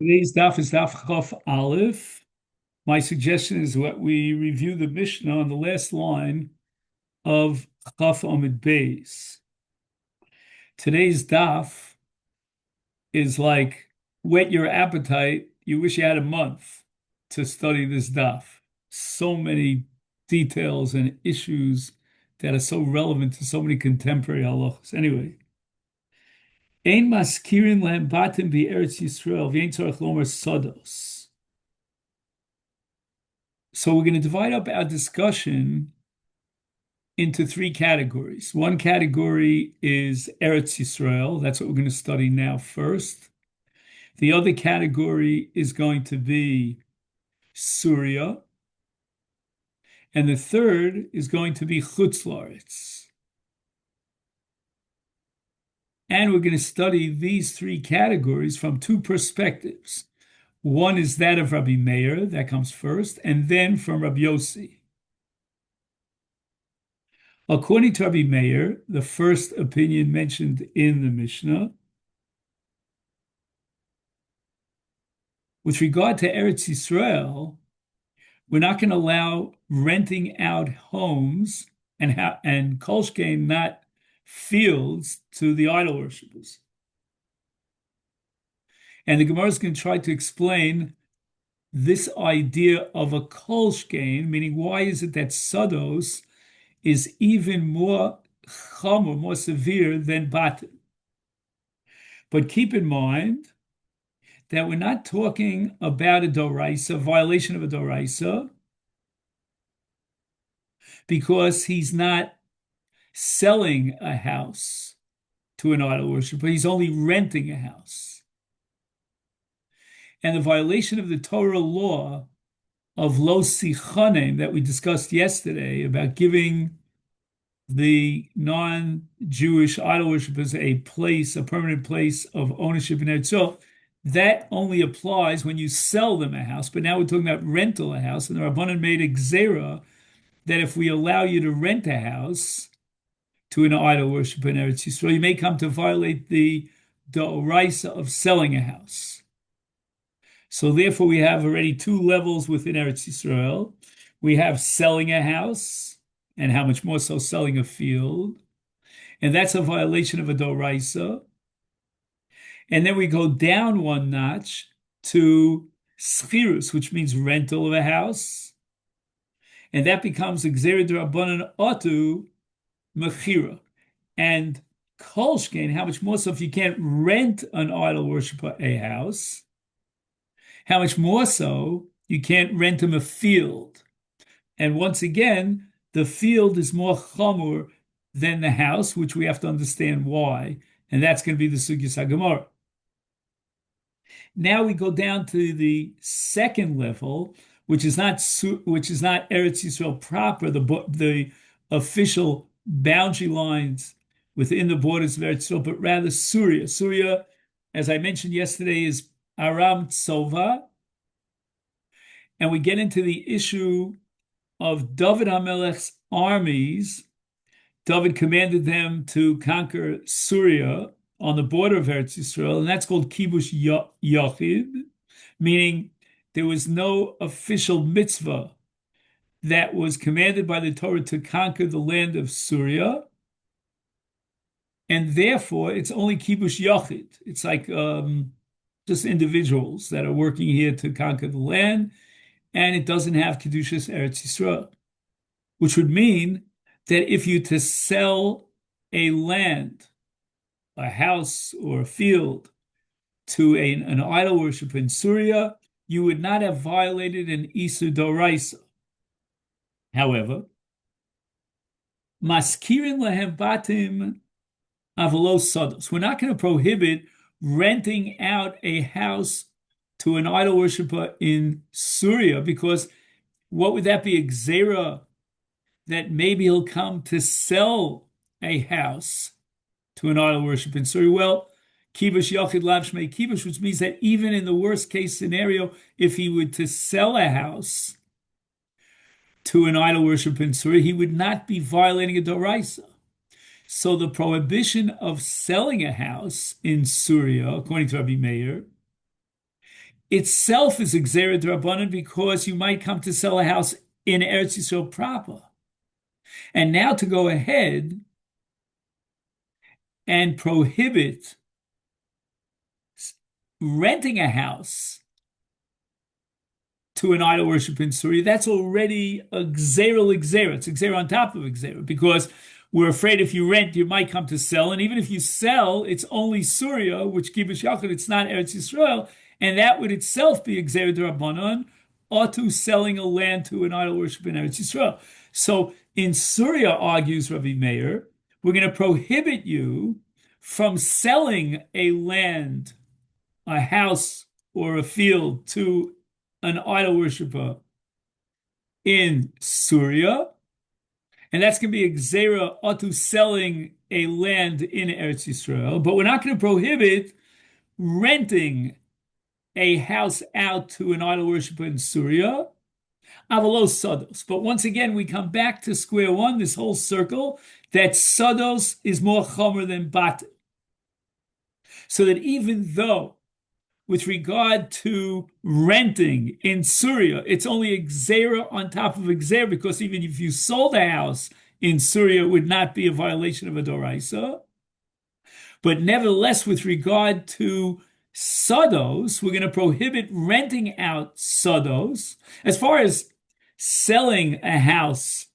Today's daf is daf Chaf Aleph. My suggestion is that we review the Mishnah on the last line of Chaf Amid Beis. Today's daf is like whet your appetite. You wish you had a month to study this daf. So many details and issues that are so relevant to so many contemporary halachas. Anyway, Ein maskirin lehem batim Eretz Yisrael v'ein tzarich lomer sodos. So we're going to divide up our discussion into three categories. One category is Eretz Yisrael. That's what we're going to study now first. The other category is going to be Surya. And the third is going to be Chutz La'aretz. And we're going to study these three categories from two perspectives. One is that of Rabbi Meir, that comes first, and then from Rabbi Yossi. According to Rabbi Meir, the first opinion mentioned in the Mishnah, with regard to Eretz Yisrael, we're not going to allow renting out homes and kolshkein, not fields, to the idol worshippers. And the Gemara is going to try to explain this idea of a kolshkein, meaning why is it that sados is even more chamor, more severe than batim. But keep in mind that we're not talking about a doraisa, violation of a doraisa, because he's not selling a house to an idol worshiper. He's only renting a house. And the violation of the Torah law of lo sichanem that we discussed yesterday about giving the non-Jewish idol worshippers a place, a permanent place of ownership in Eretz Yisrael, that only applies when you sell them a house. But now we're talking about rental a house, and the Rabbanan made a gzera that if we allow you to rent a house to an idol worshiper in Eretz Yisrael, you may come to violate the oraisa of selling a house. So therefore, we have already two levels within Eretz Yisrael. We have selling a house, and how much more so selling a field. And that's a violation of a doraisa. And then we go down one notch to schirus, which means rental of a house. And that becomes gzera d'rabbanan otu mechira. And kolshkein, how much more so if you can't rent an idol worshiper a house, how much more so you can't rent him a field. And once again, the field is more chamur than the house, which we have to understand why. And that's going to be the Sugyas HaGemara. Now we go down to the second level, which is not Eretz Yisrael proper, the official boundary lines within the borders of Eretz Yisrael, but rather Surya. Surya, as I mentioned yesterday, is Aram Tzova. And we get into the issue of David HaMelech's armies. David commanded them to conquer Syria on the border of Eretz Yisrael, and that's called Kibush Yachid, meaning there was no official mitzvah that was commanded by the Torah to conquer the land of Syria, and therefore it's only Kibush Yachid. It's like just individuals that are working here to conquer the land, and it doesn't have Kedushas Eretz Yisrael, which would mean that if you to sell a land, a house or a field to an idol worshiper in Syria, you would not have violated an Isur Doraisa. However, maskirin lehem batim avalos sados. We're not going to prohibit renting out a house to an idol worshiper in Syria, because what would that be? A gzera that maybe he'll come to sell a house to an idol worship in Syria. Well, kibush yachid lav shmei kibush, which means that even in the worst case scenario, if he were to sell a house to an idol worship in Syria, he would not be violating a doraisa. So the prohibition of selling a house in Syria, according to Rabbi Meir, itself is a Gzera D'Rabbanan because you might come to sell a house in Eretz Yisrael proper. And now to go ahead and prohibit renting a house to an idol worship in Syria, that's already a Gzera. It's a Gzera on top of a Gzera because we're afraid if you rent, you might come to sell. And even if you sell, it's only Syria, which Kibush Yachid, it's not Eretz Yisrael. And that would itself be a Gzera D'Rabbanan, or to selling a land to an idol worship in Eretz Yisrael. So in Syria, argues Rabbi Meir, we're going to prohibit you from selling a land, a house, or a field to an idol worshiper in Syria, and that's going to be a Gzera Otu selling a land in Eretz Yisrael, but we're not going to prohibit renting a house out to an idol worshiper in Syria, Avalo Sodos. But once again, we come back to square one, this whole circle, that Sodos is more chomer than Bat. So that even though with regard to renting in Syria, it's only a Gzera on top of a Gzera because even if you sold a house in Syria, it would not be a violation of a Doraisa. But nevertheless, with regard to Sodos, we're going to prohibit renting out Sodos. As far as selling a house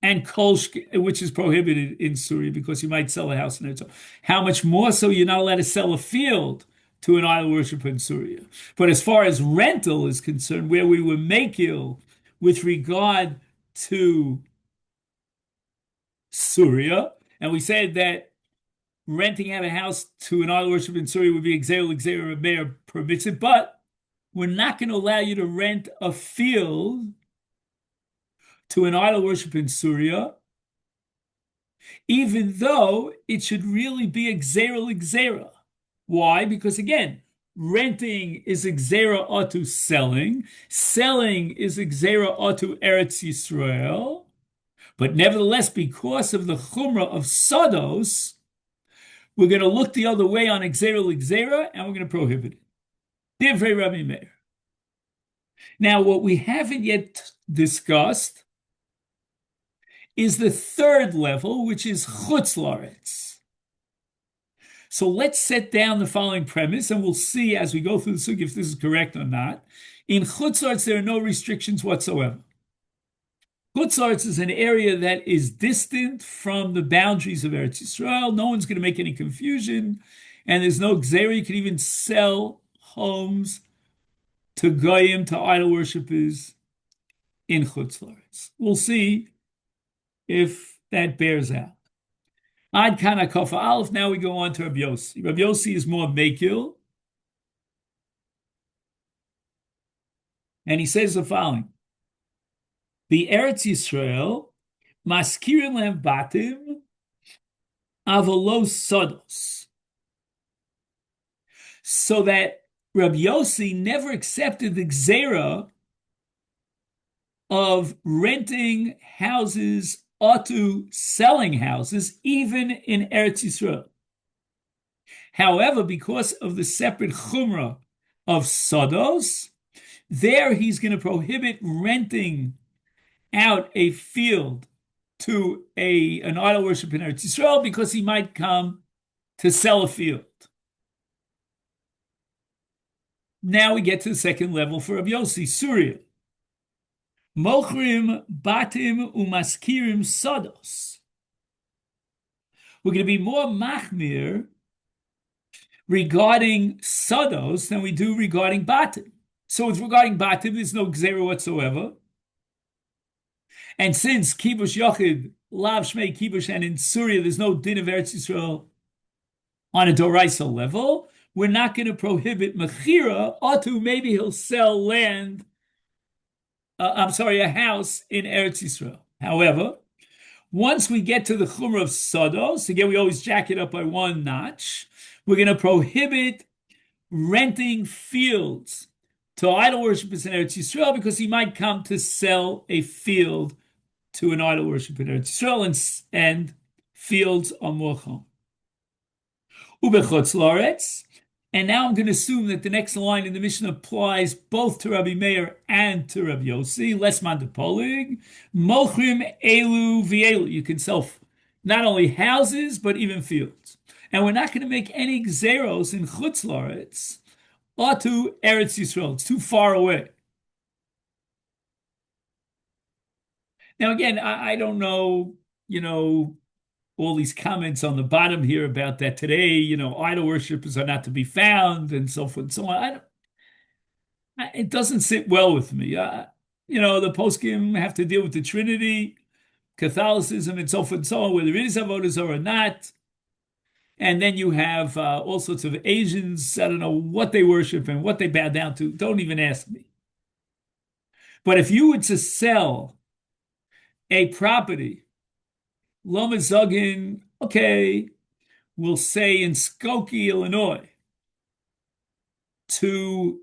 and kolshk, which is prohibited in Syria because you might sell a house in it. So how much more so you're not allowed to sell a field to an idol worshiper in Syria. But as far as rental is concerned, where we were makil with regard to Syria, and we said that renting out a house to an idol worshiper in Syria would be Gzera Meir permits it, but we're not going to allow you to rent a field to an idol worshiper in Syria, even though it should really be a Gzera. Why? Because again, renting is a Gzera Otu selling. Selling is a Gzera Otu Eretz Yisrael. But nevertheless, because of the Chumrah of Sodos, we're going to look the other way on Gzera and we're going to prohibit it. Divrei Rabbi Meir. Now, what we haven't yet discussed is the third level, which is Chutz La'aretz. So let's set down the following premise, and we'll see as we go through the sugya if this is correct or not. In Chutz La'aretz, there are no restrictions whatsoever. Chutz La'aretz is an area that is distant from the boundaries of Eretz Yisrael. No one's going to make any confusion, and there's no gzera. You can even sell homes to goyim, to idol worshippers in Chutz La'aretz. We'll see if that bears out. Ad Kana Kofa Aleph. Now we go on to Rabbi Yossi. Rabbi Yossi is more Mekil, and he says the following: the Eretz Yisrael maskirim lehem batim avolo sodos, so that Rabbi Yossi never accepted the gzera of renting houses or to selling houses, even in Eretz Yisrael. However, because of the separate chumrah of sodos, there he's going to prohibit renting out a field to an idol worship in Eretz Yisrael because he might come to sell a field. Now we get to the second level for Rabbi Yossi, Syria. Mochrim batim umaskirim sodos. We're going to be more machmir regarding sodos than we do regarding batim. So with regarding batim, there's no gzera whatsoever. And since kibush yochid, lav shmei kibush, and in Syria there's no din of Eretz Yisrael on a doraisa level, we're not going to prohibit mechira, or to maybe he'll sell land, a house in Eretz Yisrael. However, once we get to the chumrah of sodos, again, we always jack it up by one notch, we're going to prohibit renting fields to idol worshippers in Eretz Yisrael because he might come to sell a field to an idol worshiper in Eretz Yisrael, and fields are more chum. Ubechutz La'aretz, And now I'm going to assume that the next line in the Mishnah applies both to Rabbi Meir and to Rabbi Yossi. Less man depolig, mochrim elu v'elu. You can sell not only houses but even fields. And we're not going to make any xeros in Chutz Laretz or to Eretz Yisrael. It's too far away. Now, again, I don't know, all these comments on the bottom here about that today, idol worshippers are not to be found and so forth and so on. It doesn't sit well with me. The poskim have to deal with the Trinity, Catholicism, and so forth and so on, whether it is Avoda Zara or not. And then you have all sorts of Asians. I don't know what they worship and what they bow down to. Don't even ask me. But if you were to sell a property, Loma Zugin, okay, we'll say in Skokie, Illinois, to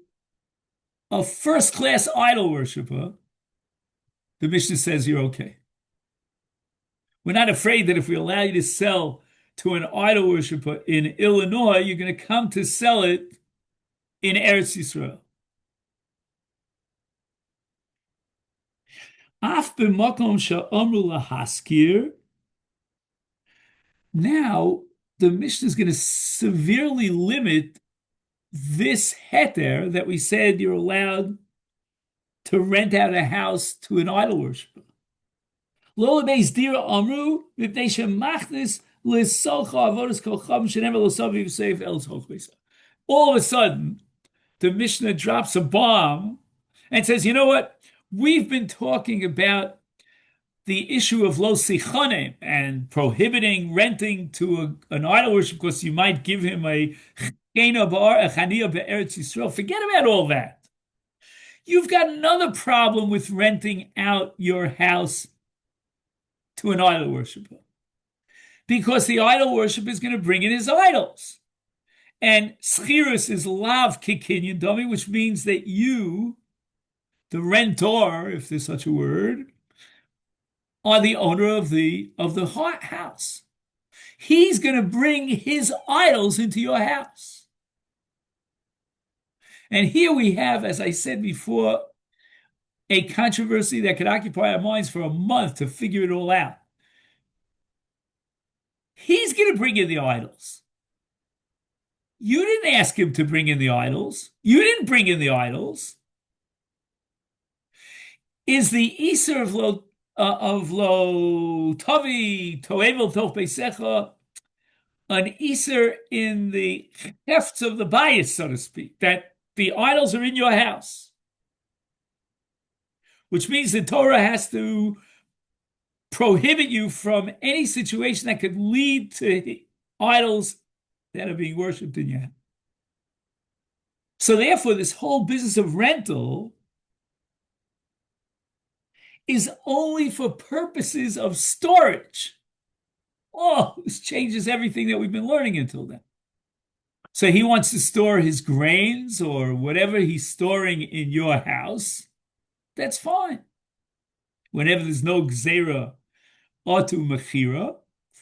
a first-class idol worshiper, the Mishnah says you're okay. We're not afraid that if we allow you to sell to an idol worshiper in Illinois, you're going to come to sell it in Eretz Yisrael. Af b'makom she'amru lahaskir. Now, the Mishnah is going to severely limit this heter that we said you're allowed to rent out a house to an idol worshiper. Lo lebeis dira amru v'pnei shemachnis l'socha avodas kolcham shenever l'saviv seif el tzolchvesa. All of a sudden, the Mishnah drops a bomb and says, you know what? We've been talking about the issue of lo sichanim and prohibiting renting to an idol worship because you might give him a chena bar, a chaniya be'eretz Yisrael. Forget about all that. You've got another problem with renting out your house to an idol worshiper because the idol worshiper is going to bring in his idols. And schirus is lav kikinyan dami, which means that you, the rentor, if there's such a word, are the owner of the house. He's going to bring his idols into your house. And here we have, as I said before, a controversy that could occupy our minds for a month to figure it all out. He's going to bring in the idols. You didn't ask him to bring in the idols. You didn't bring in the idols. Is the Easter of lo tavi toevel tof beisecha an Easter in the hefts of the bias, so to speak, that the idols are in your house, which means the Torah has to prohibit you from any situation that could lead to idols that are being worshipped in your house. So therefore, this whole business of rental is only for purposes of storage. Oh, this changes everything that we've been learning until then. So he wants to store his grains or whatever he's storing in your house. That's fine. Whenever there's no gzera or to mechira,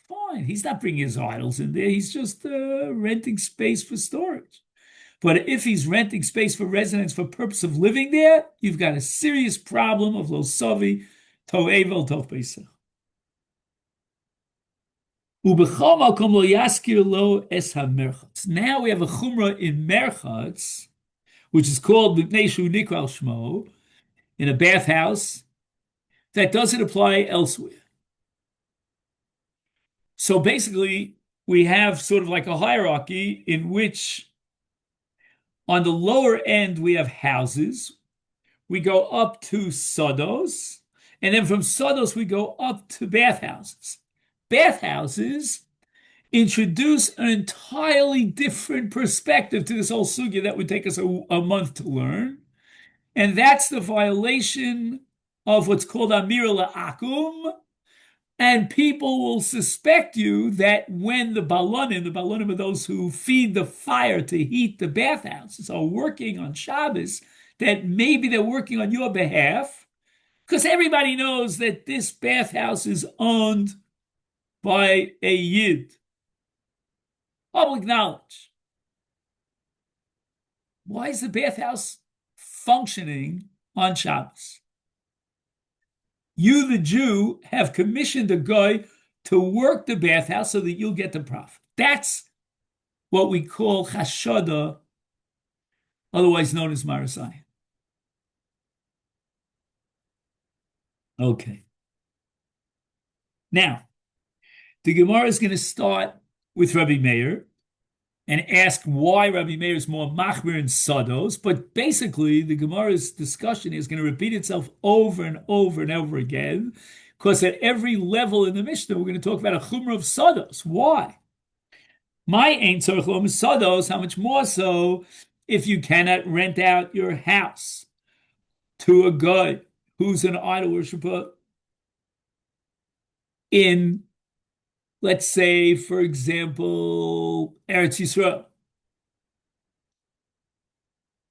fine. He's not bringing his idols in there. He's just renting space for storage. But if he's renting space for residence for purpose of living there, you've got a serious problem of lo savi to'evel tof beisach. Now we have a chumrah in merchatz, which is called mipnei shu nikral shmo, in a bathhouse, that doesn't apply elsewhere. So basically, we have sort of like a hierarchy in which on the lower end we have houses, we go up to sodos, and then from sodos we go up to bathhouses. Bathhouses introduce an entirely different perspective to this whole sugya that would take us a month to learn. And that's the violation of what's called amira la'akum. And people will suspect you that when the balonim are those who feed the fire to heat the bathhouses, are working on Shabbos, that maybe they're working on your behalf, because everybody knows that this bathhouse is owned by a Yid. Public knowledge. Why is the bathhouse functioning on Shabbos? You, the Jew, have commissioned a guy to work the bathhouse so that you'll get the profit. That's what we call chashada, otherwise known as marasai. Okay. Now, the Gemara is going to start with Rabbi Meir and ask why Rabbi Meir is more machmir in sados, but basically the Gemara's discussion is going to repeat itself over and over and over again, because at every level in the Mishnah we're going to talk about a chumrah of sados. Why? My ain't tzorich lo sados. How much more so if you cannot rent out your house to a guy who's an idol worshiper in, let's say, for example, Eretz Yisrael,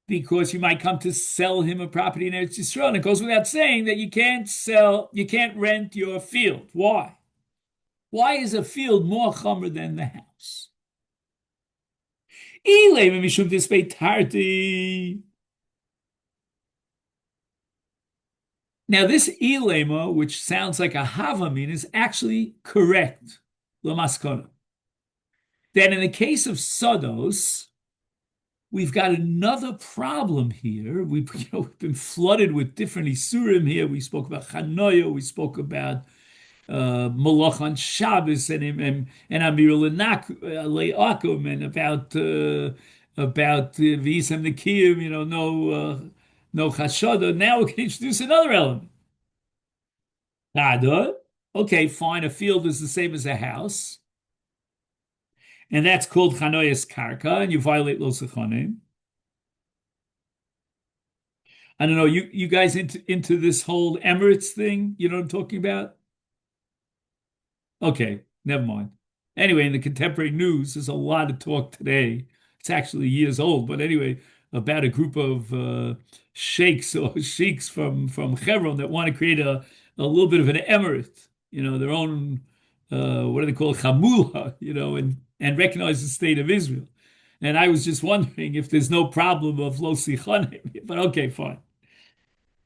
because you might come to sell him a property in Eretz Yisrael. And it goes without saying that you can't rent your field. Why? Why is a field more chomer than the house? Now, this ilema, which sounds like a havamin, is actually correct. Lamaskona. Then, in the case of sodos, we've got another problem here. We've been flooded with different isurim here. We spoke about chanoya. We spoke about malach on Shabbos and amir le'akum, and about v'isam nekiyim. No chashada. Now we can introduce another element. Nada. Okay, fine. A field is the same as a house, and that's called chanoyas karka, and you violate lo sechonim. I don't know. You guys into this whole Emirates thing? You know what I'm talking about? Okay, never mind. Anyway, in the contemporary news, there's a lot of talk today. It's actually years old, but anyway, about a group of sheikhs or sheiks from Hebron that want to create a little bit of an emirate, their own what do they call it, chamula, and recognize the state of Israel. And I was just wondering if there's no problem of lo sichanim, but okay, fine.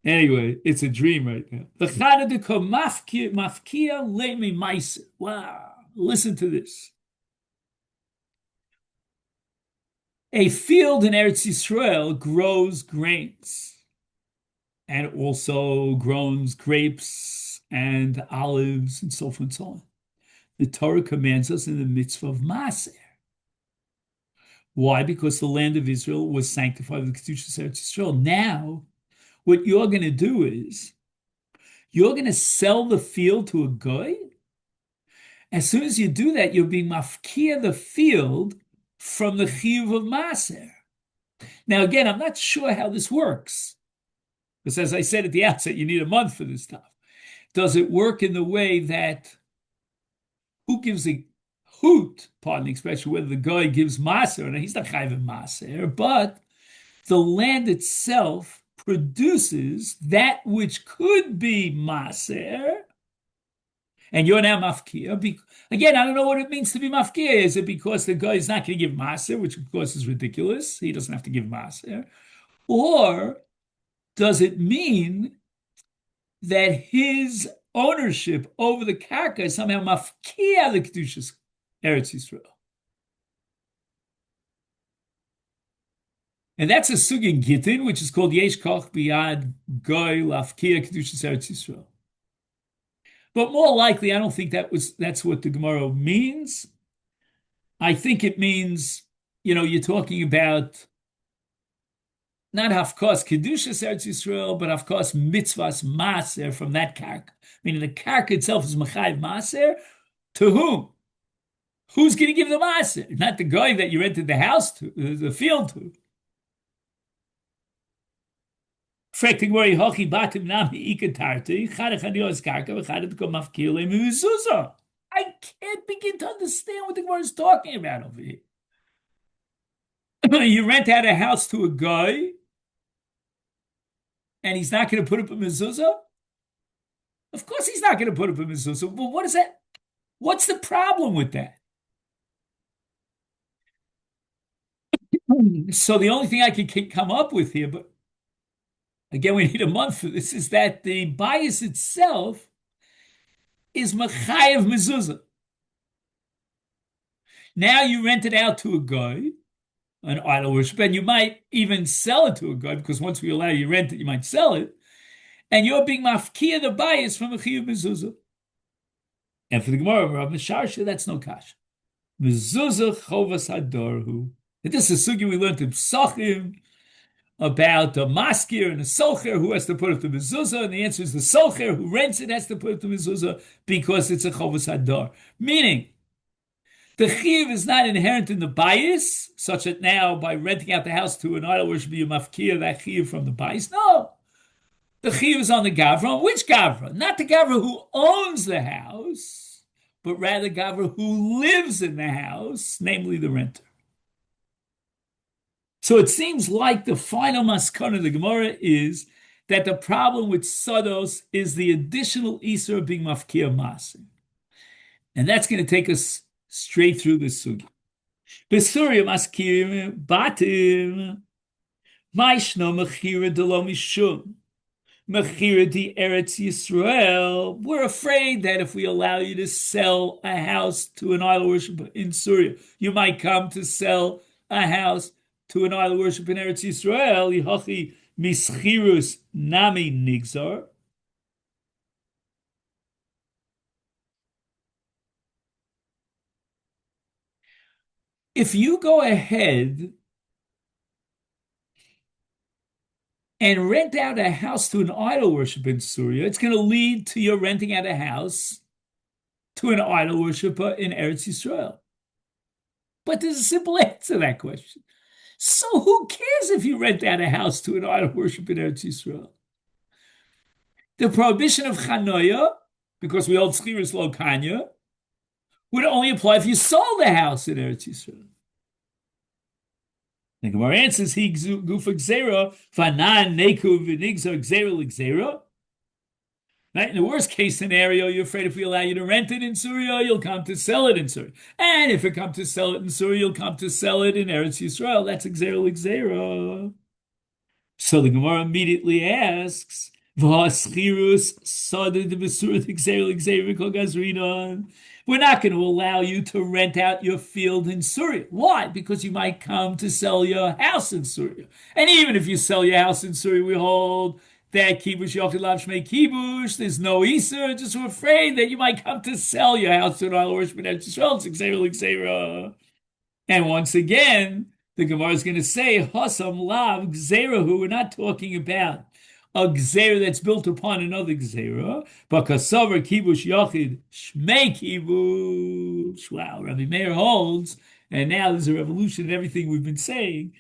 Anyway, it's a dream right now. Wow, listen to this. A field in Eretz Yisrael grows grains and also grows grapes and olives and so forth and so on. The Torah commands us in the mitzvah of Maser. Why? Because the land of Israel was sanctified with the Kedushas Eretz Yisrael. Now, what you're going to do is you're going to sell the field to a guy. As soon as you do that, you'll be mafkia the field from the chiyuv of Maser. Now, again, I'm not sure how this works, because as I said at the outset, you need a month for this stuff. Does it work in the way that who gives a hoot, pardon the expression, whether the guy gives Maser, and he's not chayv Maser, but the land itself produces that which could be Maser, and you're now mafkia. Again, I don't know what it means to be mafkia. Is it because the guy is not going to give Maser, which of course is ridiculous? He doesn't have to give Maser. Or does it mean that his ownership over the karka is somehow mafkia the Kedushas Eretz Yisrael? And that's a sugin gittin, which is called yesh koch biyad goy lafkia Kedushas Eretz Yisrael. But more likely, I don't think that's what the Gemara means. I think it means, you're talking about not hafkos Kedushas Eretz Yisrael, but hafkos mitzvahs maser from that karka. Meaning the karka itself is machayev maser. To whom? Who's going to give the maser? Not the guy that you rented the house to, the field to. I can't begin to understand what the Gemara is talking about over here. You rent out a house to a guy, and he's not going to put up a mezuzah? Of course he's not going to put up a mezuzah. But what is that? What's the problem with that? So the only thing I could come up with here, but again, we need a month for this, is that the bias itself is Machayev Mezuzah. Now you rent it out to a guy, an idol worshiper, and you might even sell it to a guy, because once we allow you to rent it, you might sell it, and you're being mafkia the bias from a chiyuv mezuzah. And for the Gemara of Rav Misharsha, that's no kash. Mezuzah chovas hadorhu. And this is a sugi we learned in Psachim about a maskir and a socher who has to put it to mezuzah, and the answer is the socher who rents it has to put it to mezuzah because it's a chovas hador. Meaning, the chiyuv is not inherent in the bias, such that now by renting out the house to an idol worshiper, you mafkia that chiyuv from the bias. No, the chiyuv is on the gavra. Which gavra? Not the gavra who owns the house, but rather gavra who lives in the house, namely the renter. So it seems like the final maskana of the Gemara is that the problem with sados is the additional isur of being mafkia masim. And that's going to take us straight through the sugi. Besuria maskirim batim maishno mechira delo mishum mechira di Eretz Yisrael. We're afraid that if we allow you to sell a house to an idol worshiper in Syria, you might come to sell a house to an idol worshiper in Eretz Yisrael. Yihachi mischirus nami nigzar. If you go ahead and rent out a house to an idol worshiper in Syria, it's going to lead to your renting out a house to an idol worshiper in Eretz Yisrael. But there's a simple answer to that question. So who cares if you rent out a house to an idol worshiper in Eretz Yisrael? The prohibition of chanoya, because we hold schirus lo kanya, would only apply if you sold the house in Eretz Yisrael. The Gemara answers, he gufa gzera fanan neku v'nigzar gzera l'gzera. Right? In the worst case scenario, you're afraid if we allow you to rent it in Syria, you'll come to sell it in Syria. And if you come to sell it in Syria, you'll come to sell it in Eretz Yisrael. That's gzera l'gzera. So the Gemara immediately asks, we're not going to allow you to rent out your field in Syria. Why? Because you might come to sell your house in Syria. And even if you sell your house in Syria, we hold that kibush yochid lav shmei kibush. There's no iser. Just we're afraid that you might come to sell your house to an idol worshiper in Israel. And once again, the Gemara is going to say, Hasam lav gzerahu. We're not talking about a gzera that's built upon another gzera, but kasavar kibush yachid shmei kibush. Wow, Rabbi Meir holds, and now there's a revolution in everything we've been saying,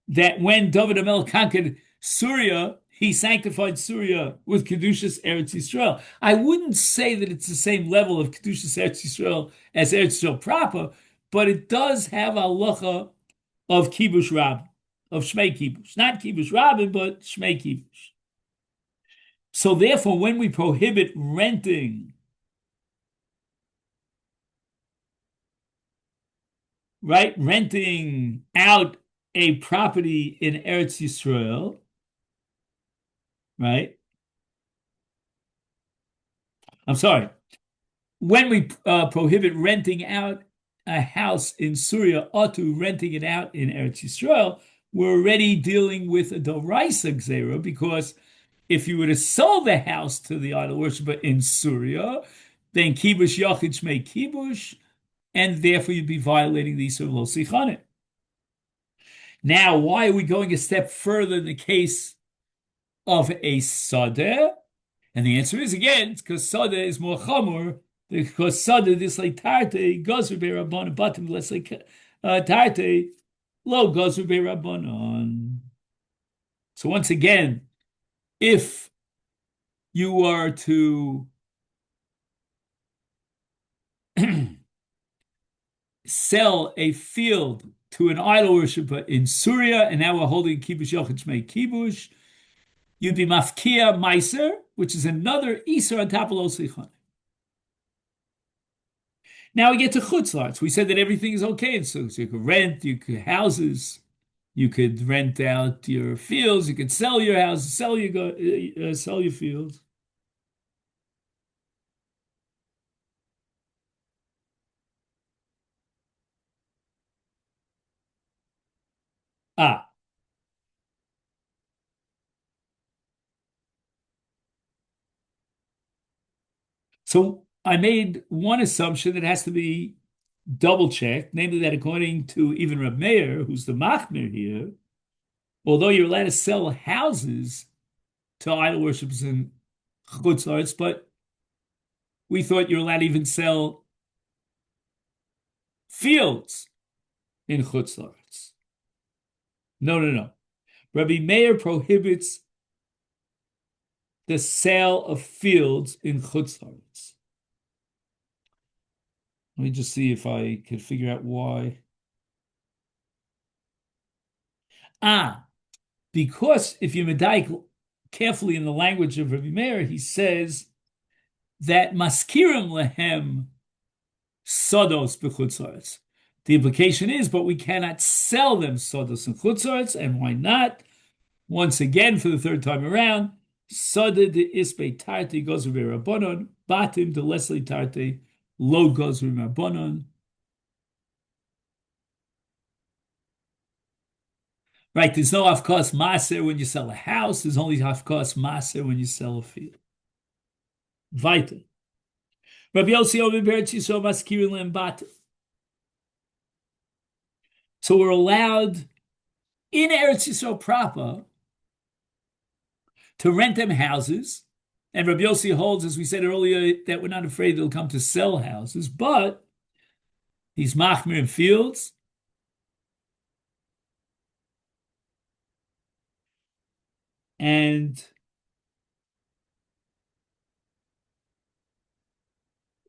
that when David HaMelech conquered Syria, he sanctified Syria with Kedushas Eretz Yisrael. I wouldn't say that it's the same level of Kedushas Eretz Yisrael as Eretz Yisrael proper, but it does have a halacha of kibush rabin, of shmei kibush. Not kibush rabin, but shmei kibush. So therefore, when we prohibit renting, right, renting out a property in Eretz Yisrael, right? I'm sorry. When we prohibit renting out a house in Syria or to renting it out in Eretz Yisrael, we're already dealing with a doraisa gzera, because if you were to sell the house to the idol worshiper in Syria, then kibush yachid shmei kibush, and therefore you'd be violating the Yisur lo sichanim. Now, why are we going a step further in the case of a sadeh? And the answer is, again, it's because sadeh is more chamor, because sadeh, this like tarte, gozer be'rabbanon, batim less like tarte, lo gozer be'rabbanon. So once again, if you are to sell a field to an idol worshiper in Syria, and now we're holding kibush yochid shmei kibush, you'd be mafkia meiser, which is another iser on top of lo sichon. Now we get to chutzlarts. We said that everything is okay, so you could rent, you could houses. You could rent out your fields. You could sell your house, sell your fields. Ah, so I made one assumption that has to be double checked, namely that according to even Reb Meir, who's the machmir here, although you're allowed to sell houses to idol worshippers in chutz la'aretz, but we thought you're allowed to even sell fields in chutz la'aretz. No, no, no. Rabbi Meir prohibits the sale of fields in chutz la'aretz. Let me just see if I can figure out why. Ah, because if you medayik carefully in the language of Rabbi Meir, he says that maskirim lehem sodos b'chutz. The implication is, but we cannot sell them sodos in chutz, and why not? Once again, for the third time around, soda de ispe tarte goes rabbanon, batim de leslie tarte lo goes rabbanon. Right, there's no afkos maser when you sell a house. There's only afkos maser when you sell a field. Weiter. Rabbi Yossi Omer Beretz Yisrael maskirin lem batim. So we're allowed in Eretz Yisrael proper to rent them houses. And Rabbi Yossi holds, as we said earlier, that we're not afraid they'll come to sell houses, but these machmir in fields. And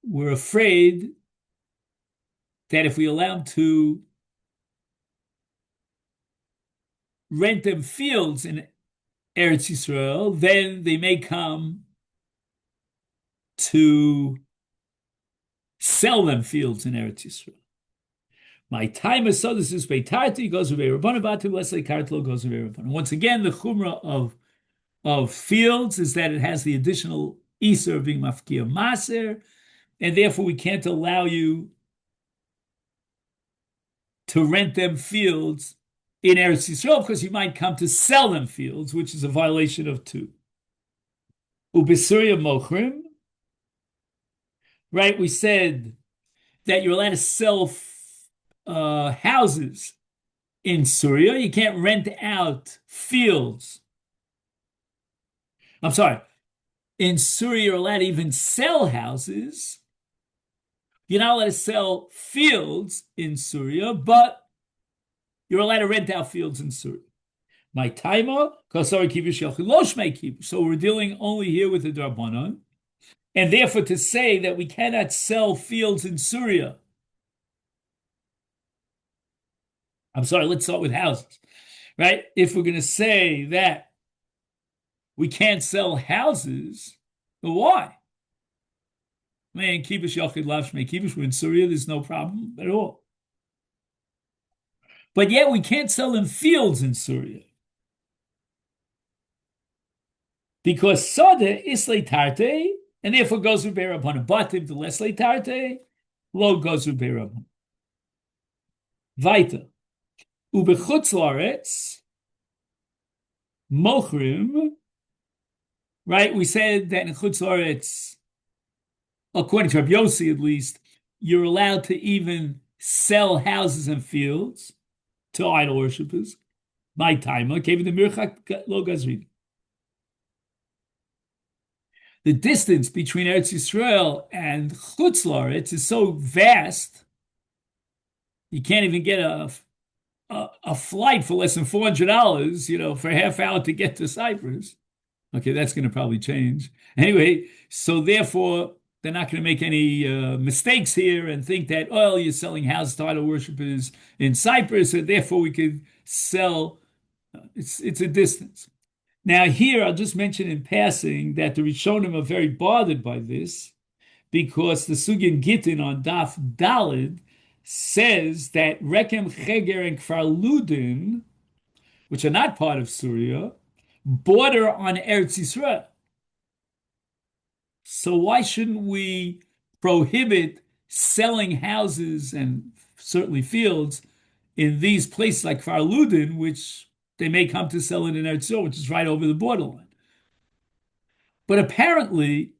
we're afraid that if we allow them to rent them fields in Eretz Yisrael, then they may come to sell them fields in Eretz Yisrael. My time is so this is Beitarti goes with Rabbanim Batim Leslie Kartlo goes with Rabbanim. Once again, the chumrah of fields is that it has the additional iser of being mafkia maser, and therefore we can't allow you to rent them fields in Eretz Yisrael because you might come to sell them fields, which is a violation of two. Ubisuria mochrim, right? We said that you're allowed to sell houses in Syria. You can't rent out fields. I'm sorry. In Syria, you're allowed to even sell houses. You're not allowed to sell fields in Syria, but you're allowed to rent out fields in Syria. My timer, so we're dealing only here with the Drabanan. And therefore, to say that we cannot sell fields in Syria, I'm sorry, let's start with houses, right? If we're going to say that we can't sell houses, well, why? Man, kibush yachid lashmei kibush. We're in Syria, there's no problem at all. But yet we can't sell them fields in Syria because sada islay tarte, and therefore goes with berabbanan. Batim to leslay tarte, lo goes with berabbanan. Weiter. Ubechutz la'aretz mochrim. Right, we said that in chutz la'aretz, according to Rabbi Yossi at least, you're allowed to even sell houses and fields to idol worshippers. My timer came in the mirchak lo gazrin. The distance between Eretz Yisrael and chutz la'aretz is so vast, you can't even get a flight for less than $400, for a half hour to get to Cyprus. Okay, that's going to probably change. Anyway, so therefore, they're not going to make any mistakes here and think that, oh, you're selling house to idol worshippers in Cyprus, and therefore we could sell. It's a distance. Now, here, I'll just mention in passing that the Rishonim are very bothered by this because the Sugin Gittin on Daf Dalid says that Rekem Cheger and Kfar Ludin which are not part of Syria, border on Eretz Yisrael. So why shouldn't we prohibit selling houses and certainly fields in these places like Kfar Ludin, which they may come to sell it in Eretz Yisrael, which is right over the borderline. But apparently,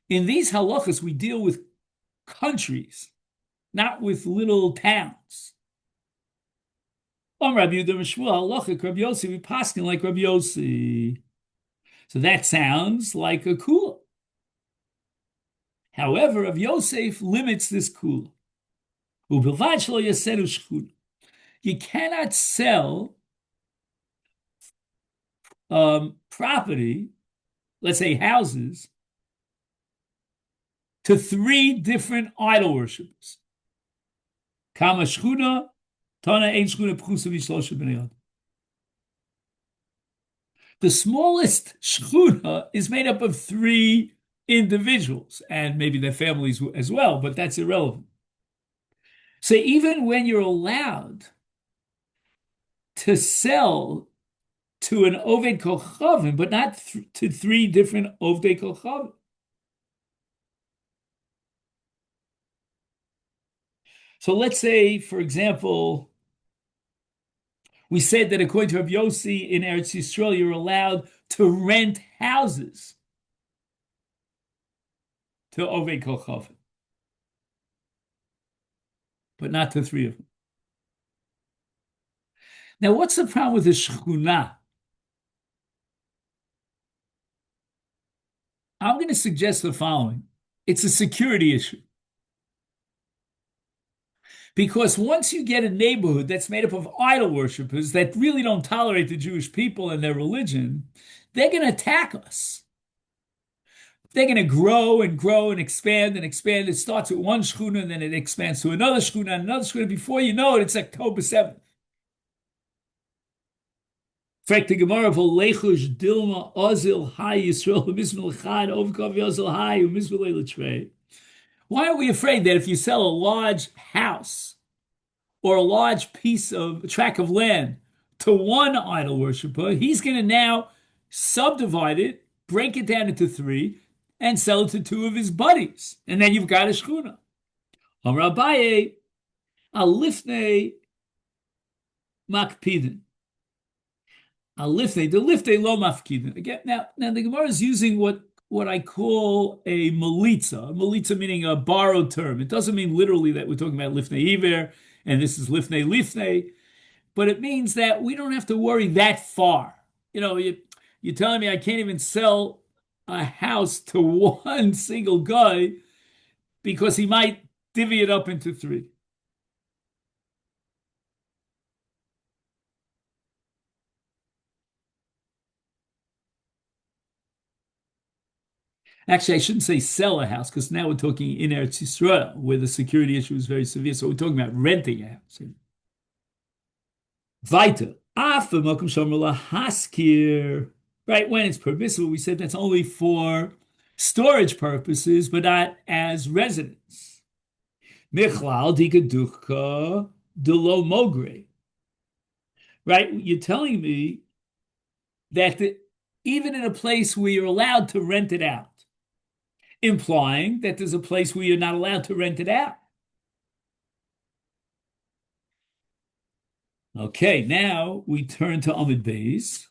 in these halachas, we deal with countries, not with little towns. Rabbi Yehuda Mishmuel halachic Rabbi Yossi, we paskin like Rabbi Yossi. So that sounds like a kula. However, Rav Yosef limits this kula. You cannot sell property, let's say houses, to three different idol worshippers. Kama shchuna, tana ein shchuna pchusa v'shlosha b'nei adam. The smallest shchuna is made up of three individuals, and maybe their families as well, but that's irrelevant. So even when you're allowed to sell to an Oved Kochavim, but not to three different Oved Kochavim. So let's say, for example, we said that according to Rabbi Yossi in Eretz Yisrael, you're allowed to rent houses to Oved Kochavim, but not to three of them. Now, what's the problem with the shchuna? I'm going to suggest the following. It's a security issue. Because once you get a neighborhood that's made up of idol worshippers that really don't tolerate the Jewish people and their religion, they're going to attack us. They're going to grow and grow and expand and expand. It starts with one shchuna and then it expands to another shchuna and another shchuna. Before you know it, it's October 7th. Frek the Gemara v'leichush dilma ozil hai Yisrael v'mizmel chad ovkov yozil hai v'mizmel le'trei. Why are we afraid that if you sell a large house or a large piece of a tract of land to one idol worshiper, he's going to now subdivide it, break it down into three, and sell it to two of his buddies, and then you've got a shchuna. Amar Abaye alifnei makpidin. Alifnei, the lifnei lo mafkidin. Again, now the Gemara is using what I call a melitza meaning a borrowed term. It doesn't mean literally that we're talking about lifnei iver, and this is lifnei, but it means that we don't have to worry that far. You're telling me I can't even sell a house to one single guy because he might divvy it up into three. Actually, I shouldn't say sell a house because now we're talking in Eretz Yisrael where the security issue is very severe. So we're talking about renting a house. Weiter. Right, when it's permissible, we said that's only for storage purposes, but not as residence. Michlal dikaducha delo mogre. Right, you're telling me that even in a place where you're allowed to rent it out, implying that there's a place where you're not allowed to rent it out. Okay, now we turn to Amud Beis.